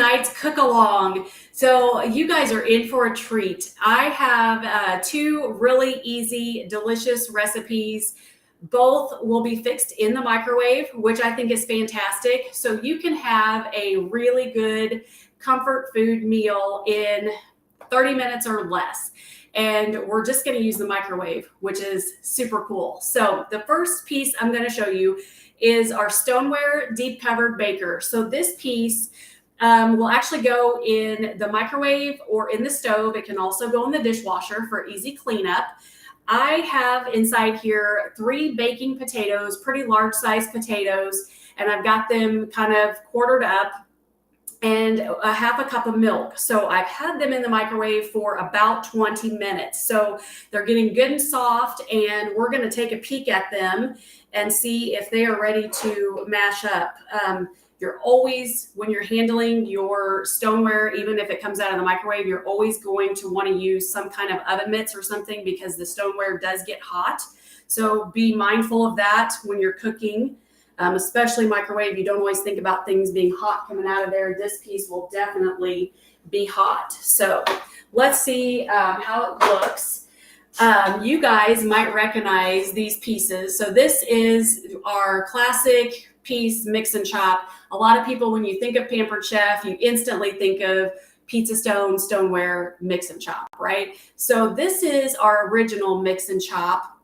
tonight's cook along. So you guys are in for a treat. I have two really easy, delicious recipes. Both will be fixed in the microwave, which I think is fantastic. So you can have a really good comfort food meal in 30 minutes or less. And we're just going to use the microwave, which is super cool. So the first piece I'm going to show you is our stoneware deep covered baker. So this piece will actually go in the microwave or in the stove. It can also go in the dishwasher for easy cleanup. I have inside here 3 baking potatoes, pretty large sized potatoes, and I've got them kind of quartered up, and a half a cup of milk. So I've had them in the microwave for about 20 minutes. So they're getting good and soft, and we're going to take a peek at them and see if they are ready to mash up. You're always, when you're handling your stoneware, even if it comes out of the microwave, you're always going to want to use some kind of oven mitts or something because the stoneware does get hot. So be mindful of that when you're cooking. Especially microwave, you don't always think about things being hot coming out of there. This piece will definitely be hot. So let's see how it looks. You guys might recognize these pieces. So this is our classic piece mix and chop. A lot of people, when you think of Pampered Chef, you instantly think of pizza stone, stoneware, mix and chop, right? So this is our original mix and chop.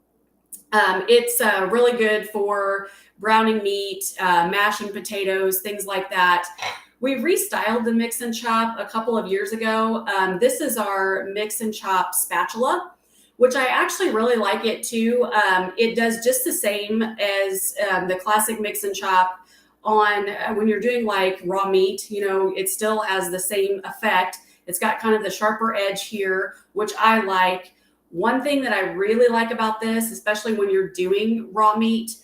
It's really good for browning meat, mashing potatoes, things like that. We restyled the mix and chop a couple of years ago. This is our mix and chop spatula, which I actually really like it too. It does just the same as the classic mix and chop on when you're doing like raw meat, you know, it still has the same effect. It's got kind of the sharper edge here, which I like. One thing that I really like about this, especially when you're doing raw meat,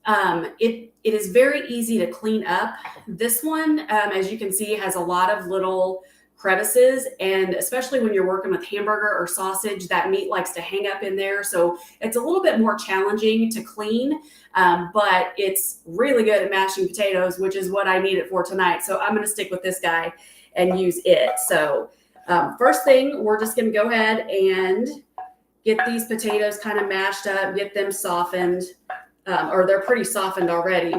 it is very easy to clean up. This one, as you can see, has a lot of little crevices, and especially when you're working with hamburger or sausage, that meat likes to hang up in there. So it's a little bit more challenging to clean, but it's really good at mashing potatoes, which is what I need it for tonight. So I'm going to stick with this guy and use it. So first thing, we're just going to go ahead and get these potatoes kind of mashed up, get them softened, or they're pretty softened already.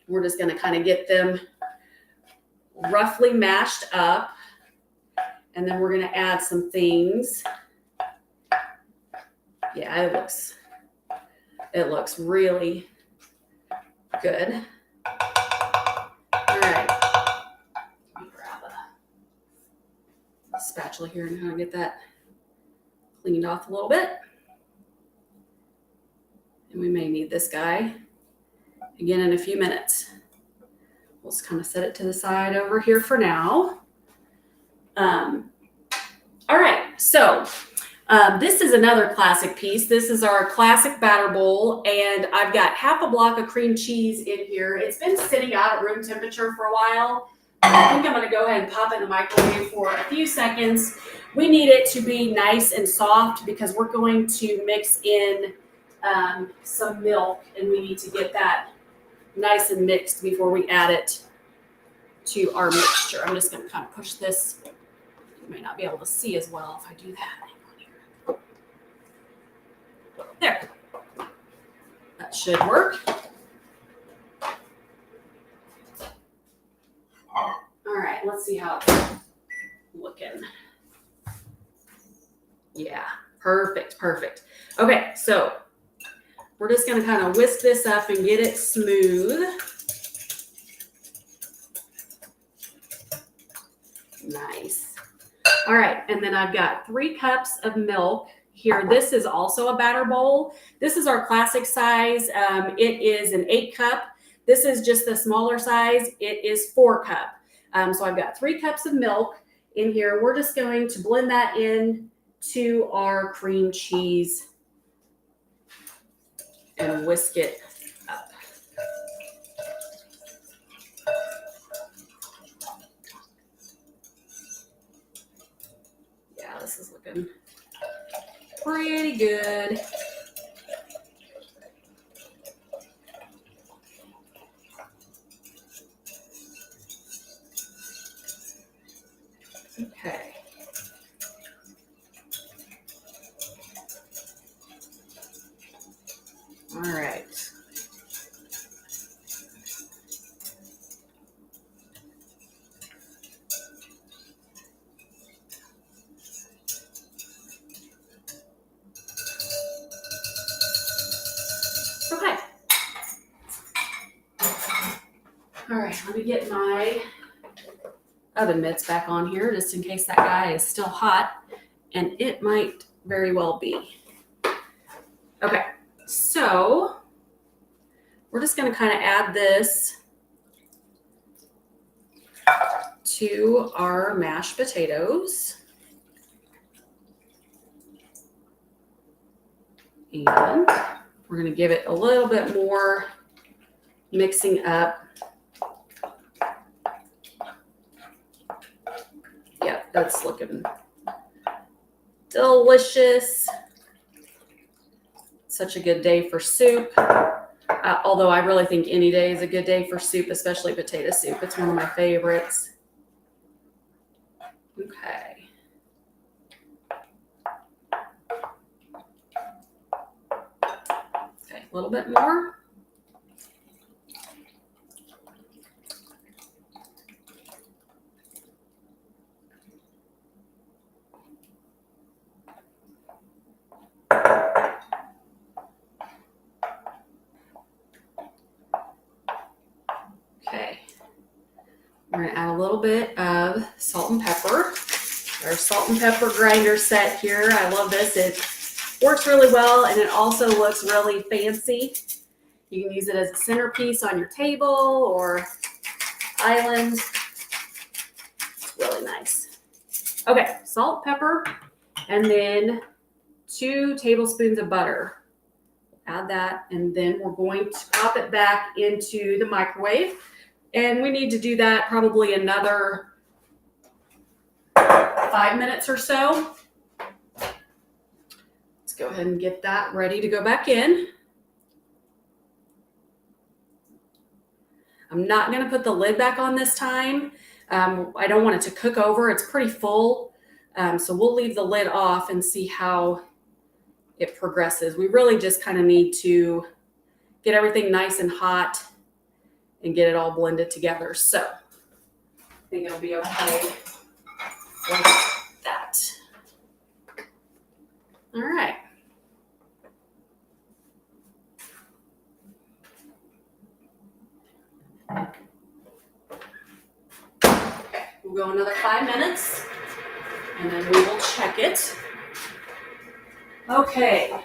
We're just going to kind of get them roughly mashed up, and then we're going to add some things. Yeah, it looks really good. All right. Let me grab a spatula here and kind of get that cleaned off a little bit. And we may need this guy again in a few minutes. We'll just kind of set it to the side over here for now. All right, so this is another classic piece. This is our classic batter bowl, and I've got half a block of cream cheese in here. It's been sitting out at room temperature for a while. I think I'm going to go ahead and pop it in the microwave for a few seconds. We need it to be nice and soft because we're going to mix in some milk, and we need to get that nice and mixed before we add it to our mixture. I'm just going to kind of push this. You may not be able to see as well if I do that. There. That should work. All right, let's see how it's looking. Yeah, perfect. Okay, so we're just going to kind of whisk this up and get it smooth. Nice. All right, and then I've got 3 cups of milk here. This is also a batter bowl. This is our classic size. It is an 8 cup. This is just the smaller size. It is 4 cup. So I've got 3 cups of milk in here. We're just going to blend that in to our cream cheese and whisk it up. Yeah, this is looking pretty good. Okay. All right. Okay. All right, let me get my oven mitts back on here just in case that guy is still hot, and it might very well be. Okay, so we're just going to kind of add this to our mashed potatoes. And we're going to give it a little bit more mixing up. Yeah, that's looking delicious. Such a good day for soup. Although I really think any day is a good day for soup, especially potato soup. It's one of my favorites. Okay. Okay, a little bit more. Okay. We're going to add a little bit of salt and pepper. Our salt and pepper grinder set here. I love this. It works really well, and it also looks really fancy. You can use it as a centerpiece on your table or island. It's really nice. Okay, salt, pepper, and then 2 tablespoons of butter. Add that, and then we're going to pop it back into the microwave. And we need to do that probably another 5 minutes or so. Let's go ahead and get that ready to go back in. I'm not going to put the lid back on this time. I don't want it to cook over. It's pretty full. So we'll leave the lid off and see how it progresses. We really just kind of need to get everything nice and hot and get it all blended together. So I think it'll be okay like that. All right. Okay, we'll go another 5 minutes and then we will check it. Okay,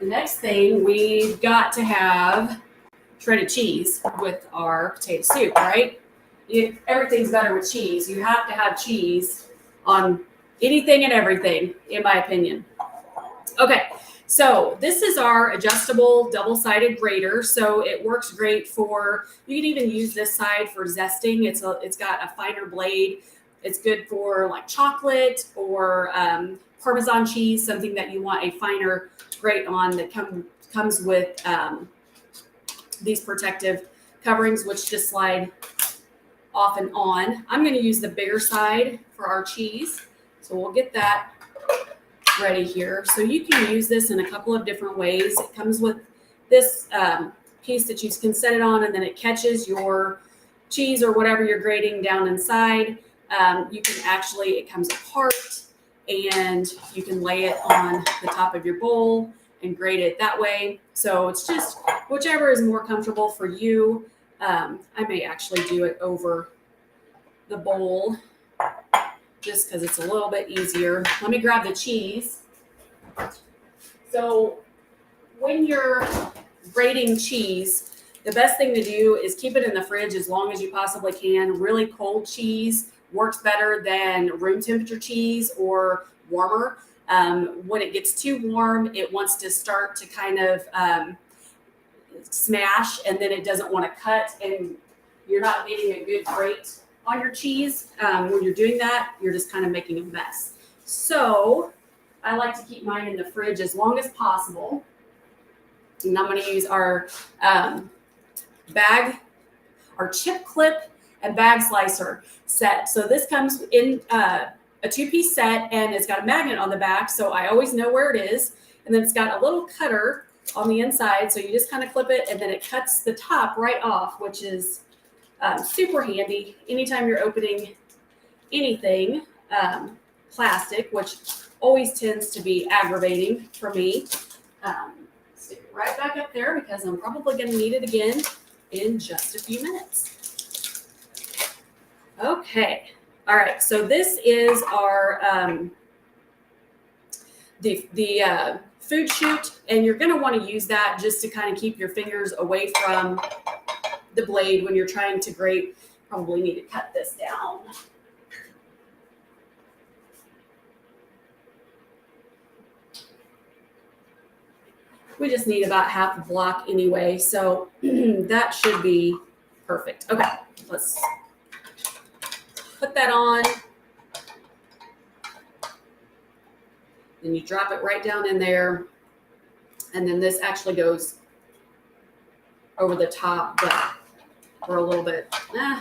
the next thing, we've got to have shredded cheese with our potato soup, right? Everything's better with cheese. You have to have cheese on anything and everything, in my opinion. Okay, so this is our adjustable double-sided grater. So it works great for, you can even use this side for zesting. It's got a finer blade. It's good for like chocolate or Parmesan cheese, something that you want a finer grate on that comes with these protective coverings, which just slide off and on. I'm going to use the bigger side for our cheese. So we'll get that ready here. So you can use this in a couple of different ways. It comes with this piece that you can set it on, and then it catches your cheese or whatever you're grating down inside. You can actually, it comes apart, and you can lay it on the top of your bowl and grate it that way. So it's just whichever is more comfortable for you. I may actually do it over the bowl just because it's a little bit easier. Let me grab the cheese. So when you're grating cheese, the best thing to do is keep it in the fridge as long as you possibly can. Really cold cheese works better than room temperature cheese or warmer. When it gets too warm, it wants to start to kind of smash, and then it doesn't want to cut, and you're not getting a good grate on your cheese. When you're doing that, you're just kind of making a mess. So I like to keep mine in the fridge as long as possible. And I'm going to use our bag, our chip clip, and bag slicer set. So this comes in a 2-piece set, and it's got a magnet on the back, so I always know where it is. And then it's got a little cutter on the inside, so you just kind of clip it, and then it cuts the top right off, which is super handy anytime you're opening anything plastic, which always tends to be aggravating for me. Stick it right back up there because I'm probably going to need it again in just a few minutes. Okay. All right. So this is our the food chute, and you're going to want to use that just to kind of keep your fingers away from the blade when you're trying to grate. Probably need to cut this down. We just need about half a block anyway, so that should be perfect. Okay, let's put that on. Then you drop it right down in there. And then this actually goes over the top, but for a little bit. Try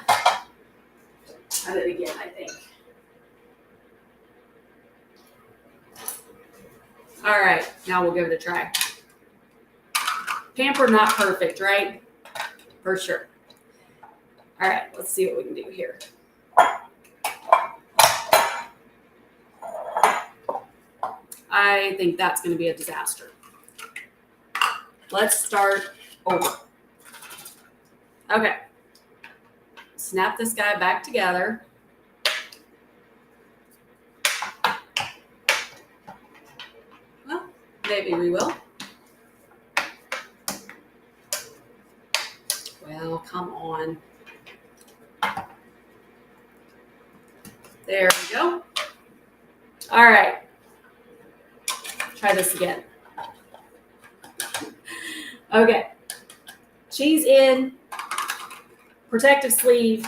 it again, I think. All right, now we'll give it a try. Pampered, not perfect, right? For sure. All right, let's see what we can do here. I think that's going to be a disaster. Let's start over. Okay. Snap this guy back together. Well, maybe we will. Well, come on. There we go. All right. Try this again. Okay. Cheese in. Protective sleeve.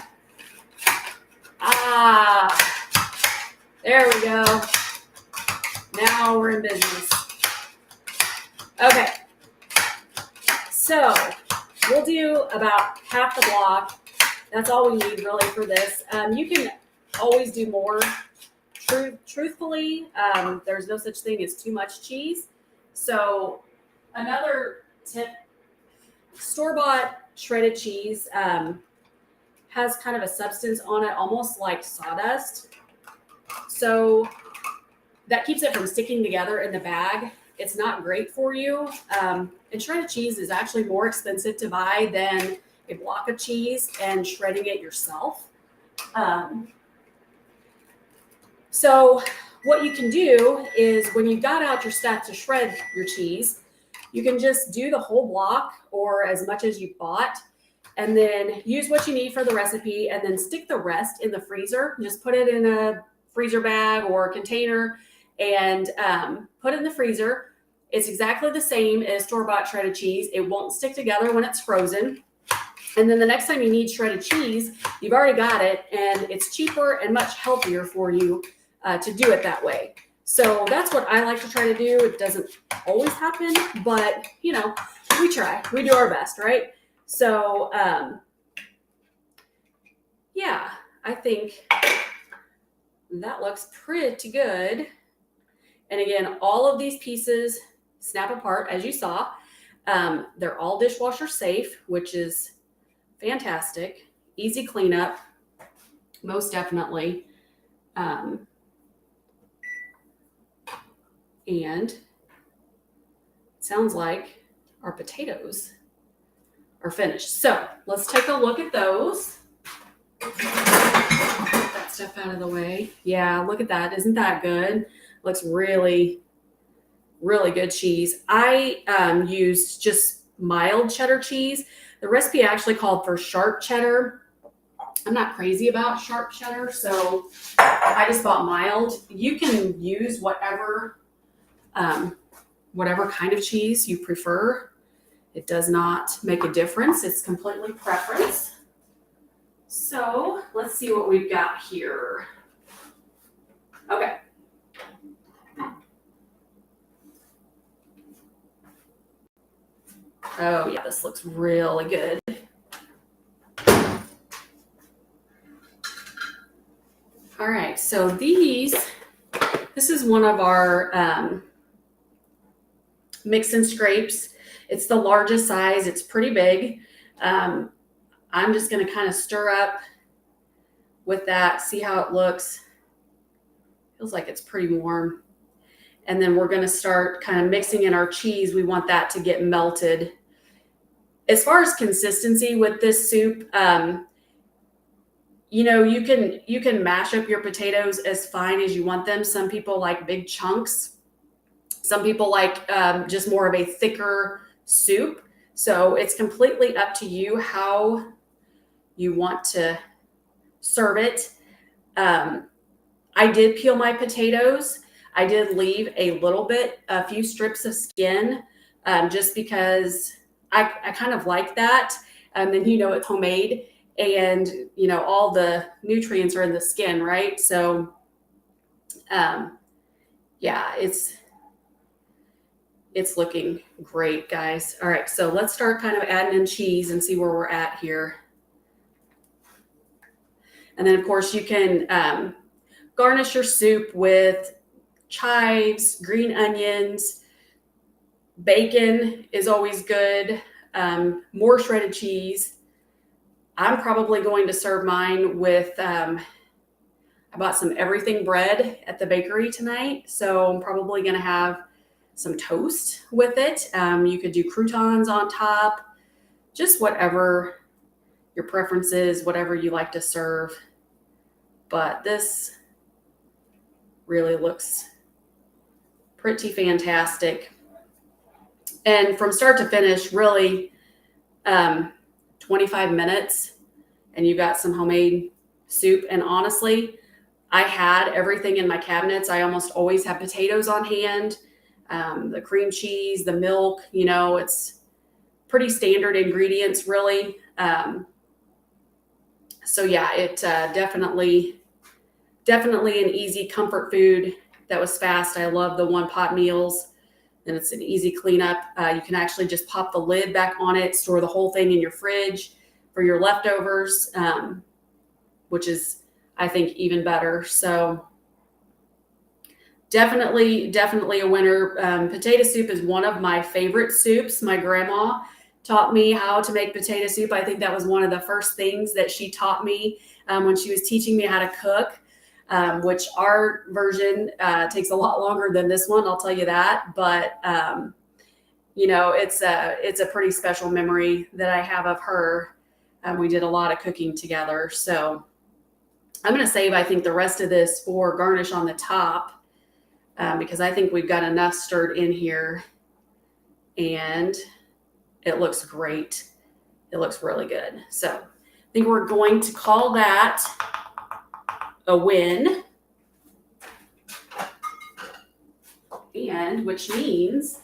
There we go. Now we're in business. Okay. So we'll do about half the block. That's all we need really for this. You can always do more. Truthfully, there's no such thing as too much cheese. So another tip, store-bought shredded cheese has kind of a substance on it, almost like sawdust. So that keeps it from sticking together in the bag. It's not great for you. And shredded cheese is actually more expensive to buy than a block of cheese and shredding it yourself. So what you can do is when you've got out your stuff to shred your cheese, you can just do the whole block or as much as you bought, and then use what you need for the recipe, and then stick the rest in the freezer. Just put it in a freezer bag or a container and put it in the freezer. It's exactly the same as store-bought shredded cheese. It won't stick together when it's frozen. And then the next time you need shredded cheese, you've already got it, and it's cheaper and much healthier for you to do it that way. So that's what I like to try to do. It doesn't always happen, but you know, we try. We do our best, right? So yeah, I think that looks pretty good. And again, all of these pieces snap apart, as you saw. They're all dishwasher safe, which is fantastic. Easy cleanup, most definitely. And it sounds like our potatoes are finished. So let's take a look at those. Get that stuff out of the way. Yeah, look at that. Isn't that good? Looks really, really good cheese. I used just mild cheddar cheese. The recipe actually called for sharp cheddar. I'm not crazy about sharp cheddar, so I just bought mild. You can use whatever kind of cheese you prefer. It does not make a difference. It's completely preference. So let's see what we've got here. Okay. Oh yeah, this looks really good. All right, so this is one of our mix and scrapes. It's the largest size. It's pretty big. I'm just going to kind of stir up with that, see how it looks. Feels like it's pretty warm. And then we're going to start kind of mixing in our cheese. We want that to get melted. As far as consistency with this soup, you know, you can mash up your potatoes as fine as you want them. Some people like big chunks. Some people like just more of a thicker soup. So it's completely up to you how you want to serve it. I did peel my potatoes. I did leave a few strips of skin, just because I kind of like that. And then, you know, it's homemade and, you know, all the nutrients are in the skin, right? So, yeah, it's looking great, guys. All right, so let's start kind of adding in cheese and see where we're at here. And then, of course, you can garnish your soup with chives, green onions. Bacon is always good. More shredded cheese. I'm probably going to serve mine with, I bought some everything bread at the bakery tonight. So I'm probably going to have some toast with it. You could do croutons on top, just whatever your preference is, whatever you like to serve. But this really looks pretty fantastic. And from start to finish, really 25 minutes and you got some homemade soup. And honestly, I had everything in my cabinets. I almost always have potatoes on hand, the cream cheese, the milk, you know, it's pretty standard ingredients, really. So yeah, it definitely an easy comfort food that was fast. I love the one pot meals. And it's an easy cleanup. You can actually just pop the lid back on it, store the whole thing in your fridge for your leftovers, which is, I think, even better. So definitely a winner. Potato soup is one of my favorite soups. My grandma taught me how to make potato soup. I think that was one of the first things that she taught me when she was teaching me how to cook. Which our version takes a lot longer than this one, I'll tell you that. But you know, it's a pretty special memory that I have of her. We did a lot of cooking together. So I'm going to save, I think, the rest of this for garnish on the top, because I think we've got enough stirred in here, and it looks great. It looks really good. So I think we're going to call that a win, and which means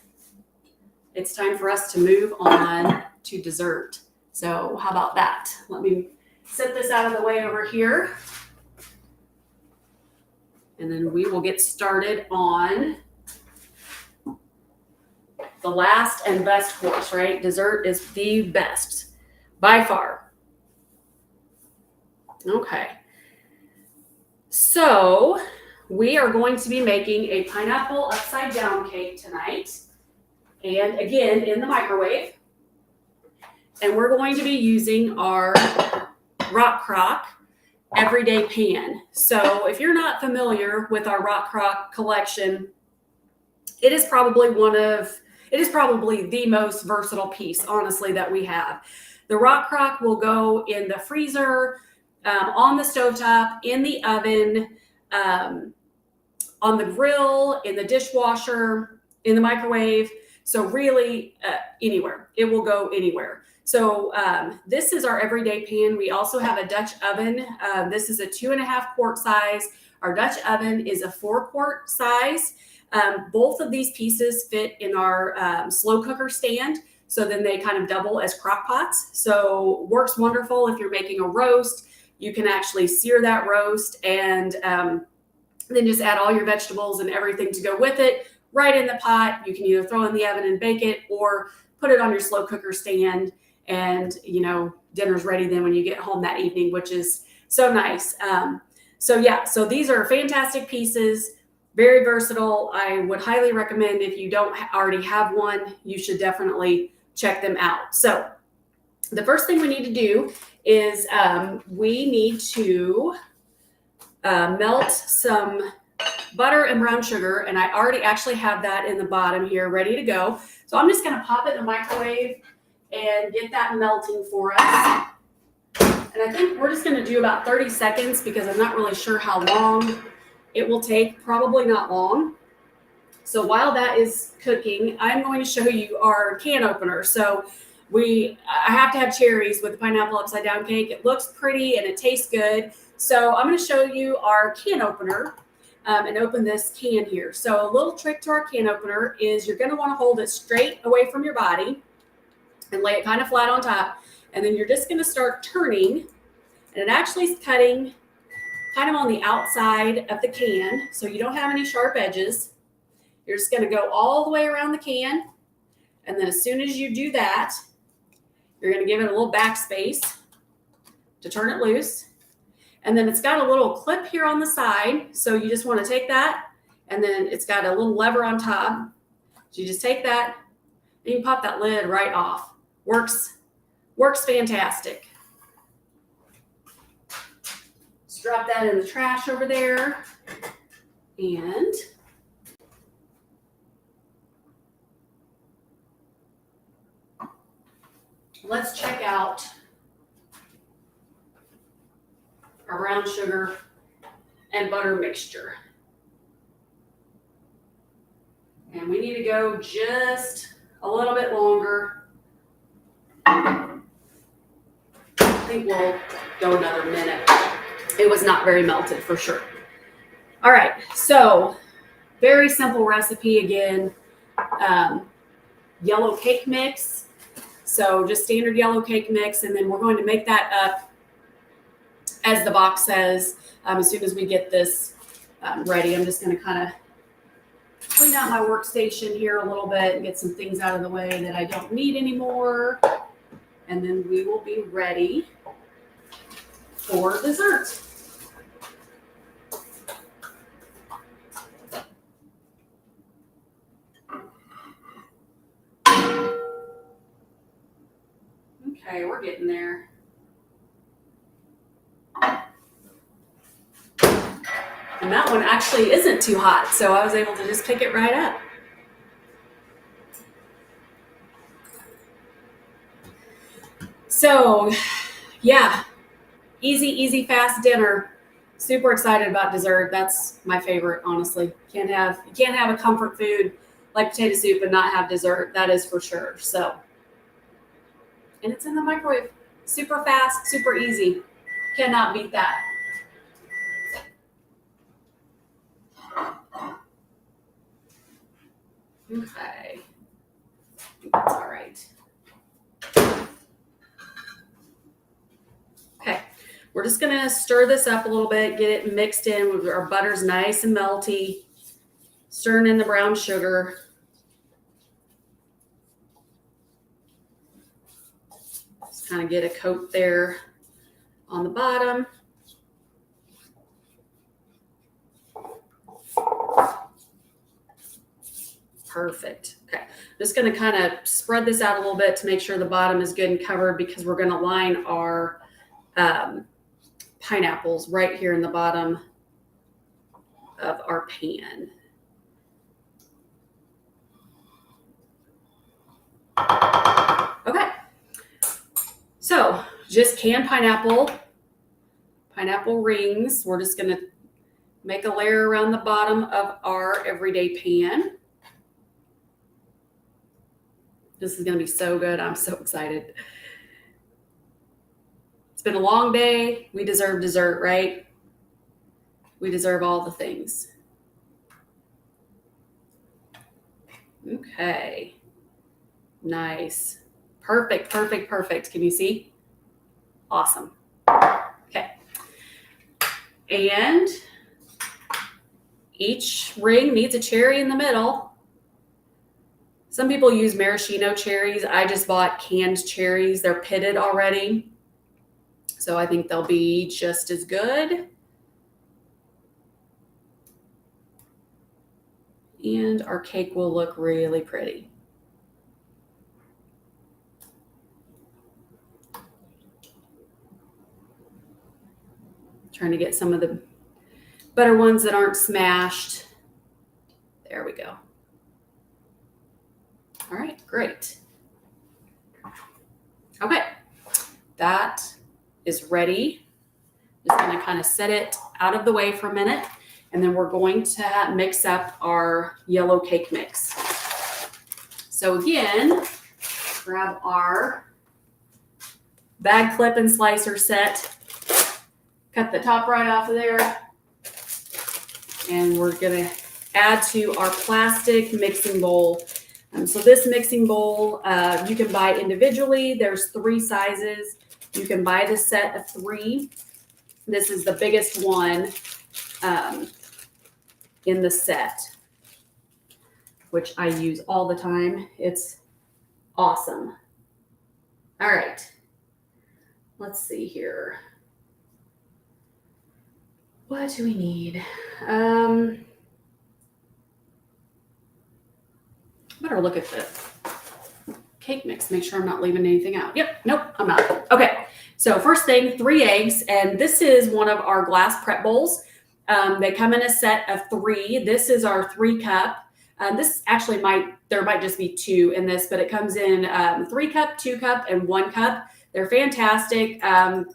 it's time for us to move on to dessert. So how about that? Let me set this out of the way over here, and then we will get started on the last and best course, right? Dessert is the best by far. Okay. So we are going to be making a pineapple upside down cake tonight. And again, in the microwave. And we're going to be using our Rock Crock everyday pan. So if you're not familiar with our Rock Crock collection, it is probably the most versatile piece, honestly, that we have. The Rock Crock will go in the freezer, on the stovetop, in the oven, on the grill, in the dishwasher, in the microwave. So really anywhere. It will go anywhere. So this is our everyday pan. We also have a Dutch oven. This is a 2.5 quart size. Our Dutch oven is a 4 quart size. Both of these pieces fit in our slow cooker stand. So then they kind of double as crock pots. So works wonderful if you're making a roast. You can actually sear that roast and then just add all your vegetables and everything to go with it right in the pot. You can either throw in the oven and bake it or put it on your slow cooker stand, and, you know, dinner's ready then when you get home that evening, which is so nice. So yeah, so these are fantastic pieces, very versatile. I would highly recommend, if you don't already have one, you should definitely check them out. So the first thing we need to do is we need to melt some butter and brown sugar, and I already actually have that in the bottom here ready to go. So I'm just going to pop it in the microwave and get that melting for us. And I think we're just going to do about 30 seconds because I'm not really sure how long it will take. Probably not long. So while that is cooking, I'm going to show you our can opener. So I have to have cherries with the pineapple upside down cake. It looks pretty and it tastes good. So I'm going to show you our can opener and open this can here. So a little trick to our can opener is you're going to want to hold it straight away from your body and lay it kind of flat on top. And then you're just going to start turning, and it actually is cutting kind of on the outside of the can, so you don't have any sharp edges. You're just going to go all the way around the can, and then as soon as you do that, you're going to give it a little backspace to turn it loose. And then it's got a little clip here on the side, so you just want to take that, and then it's got a little lever on top. So you just take that, and you can pop that lid right off. Works fantastic. Let's drop that in the trash over there. And let's check out our brown sugar and butter mixture. And we need to go just a little bit longer. I think we'll go another minute. It was not very melted for sure. All right, so very simple recipe again. Yellow cake mix. So just standard yellow cake mix, and then we're going to make that up as the box says. As soon as we get this ready, I'm just going to kind of clean out my workstation here a little bit and get some things out of the way that I don't need anymore. And then we will be ready for dessert. Okay, we're getting there. And that one actually isn't too hot, so I was able to just pick it right up. So, yeah, easy, fast dinner. Super excited about dessert. That's my favorite, honestly. You can't have a comfort food like potato soup and not have dessert. That is for sure. So, and it's in the microwave. Super fast, super easy. Cannot beat that. Okay. That's all right. Okay. We're just going to stir this up a little bit, get it mixed in. Our butter's nice and melty. Stirring in the brown sugar. Just kind of get a coat there on the bottom. Perfect. Okay. I'm just going to kind of spread this out a little bit to make sure the bottom is good and covered, because we're going to line our pineapples right here in the bottom of our pan. Okay. So just canned pineapple rings. We're just going to make a layer around the bottom of our everyday pan. This is going to be so good. I'm so excited. It's been a long day. We deserve dessert, right? We deserve all the things. Okay. Nice. Perfect. Can you see? Awesome. Okay. And each ring needs a cherry in the middle. Some people use maraschino cherries. I just bought canned cherries. They're pitted already, so I think they'll be just as good. And our cake will look really pretty. Trying to get some of the better ones that aren't smashed. There we go. All right, great. Okay, that is ready. Just gonna kind of set it out of the way for a minute, and then we're going to mix up our yellow cake mix. So again, grab our bag clip and slicer set, cut the top right off of there, and we're gonna add to our plastic mixing bowl. So this mixing bowl, you can buy individually. There's 3 sizes. You can buy the set of 3. This is the biggest one in the set, which I use all the time. It's awesome. All right, let's see here. What do we need? Better look at the cake mix, make sure I'm not leaving anything out. Yep, nope, I'm not. Okay, so first thing, 3 eggs, and this is one of our glass prep bowls. They come in a set of 3. This is our 3 cup. This actually there might just be 2 in this, but it comes in 3 cup, 2 cup, and 1 cup. They're fantastic.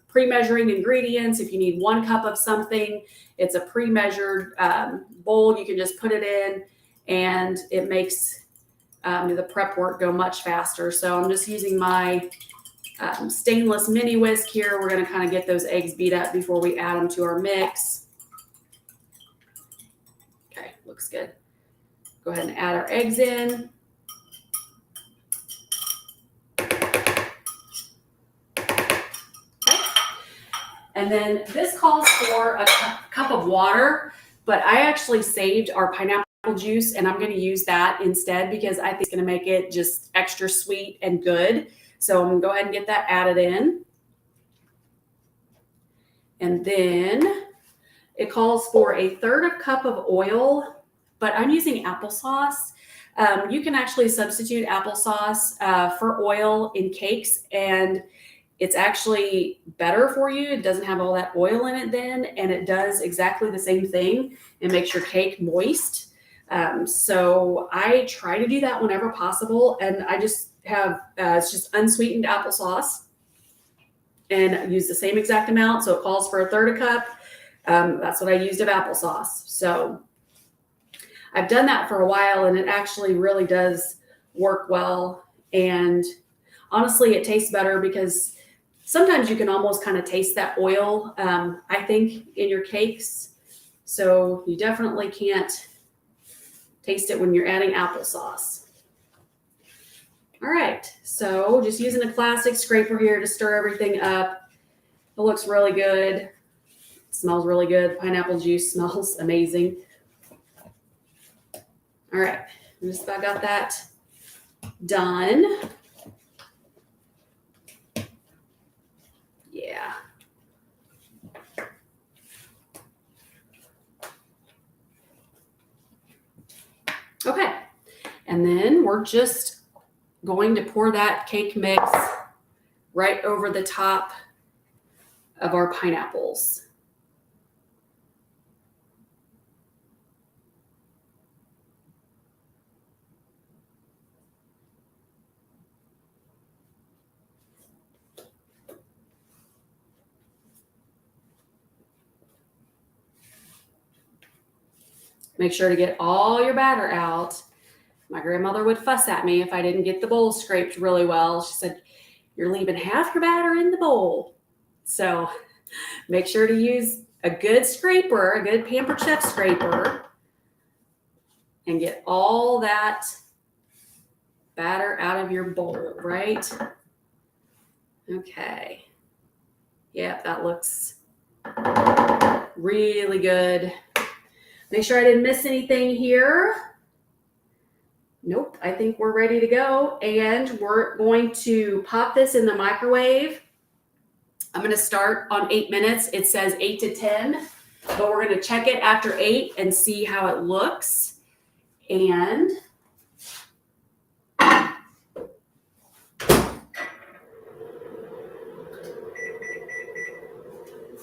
Pre-measuring ingredients. If you need 1 cup of something, it's a pre-measured bowl. You can just put it in, and it makes the prep work go much faster. So I'm just using my stainless mini whisk here. We're going to kind of get those eggs beat up before we add them to our mix. Okay, looks good. Go ahead and add our eggs in. Okay. And then this calls for a cup of water, but I actually saved our pineapple juice, and I'm going to use that instead because I think it's going to make it just extra sweet and good. So I'm going to go ahead and get that added in. And then it calls for a 1/3 cup of oil, but I'm using applesauce. You can actually substitute applesauce for oil in cakes, and it's actually better for you. It doesn't have all that oil in it then, and it does exactly the same thing. It makes your cake moist. So I try to do that whenever possible, and I just have it's just unsweetened applesauce, and use the same exact amount. So it calls for a 1/3 cup. That's what I used of applesauce. So I've done that for a while, and it actually really does work well. And honestly, it tastes better because sometimes you can almost kind of taste that oil, I think, in your cakes. So you definitely can't taste it when you're adding applesauce. All right, so just using a plastic scraper here to stir everything up. It looks really good. It smells really good. Pineapple juice smells amazing. All right, I just about got that done. Yeah. Okay, and then we're just going to pour that cake mix right over the top of our pineapples. Make sure to get all your batter out. My grandmother would fuss at me if I didn't get the bowl scraped really well. She said, "You're leaving half your batter in the bowl." So make sure to use a good scraper, a good Pampered Chef scraper, and get all that batter out of your bowl, right? Okay. Yep, that looks really good. Make sure I didn't miss anything here. Nope, I think we're ready to go. And we're going to pop this in the microwave. I'm going to start on 8 minutes. It says 8 to 10, but we're going to check it after 8 and see how it looks. And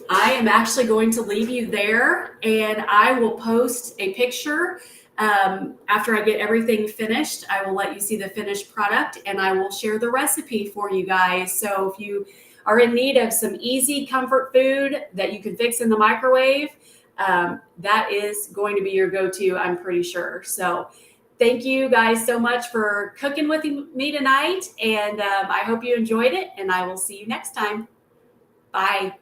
I am actually going to leave you there, and I will post a picture after I get everything finished. I will let you see the finished product, and I will share the recipe for you guys. So if you are in need of some easy comfort food that you can fix in the microwave, that is going to be your go-to, I'm pretty sure. So thank you guys so much for cooking with me tonight, and I hope you enjoyed it, and I will see you next time. Bye.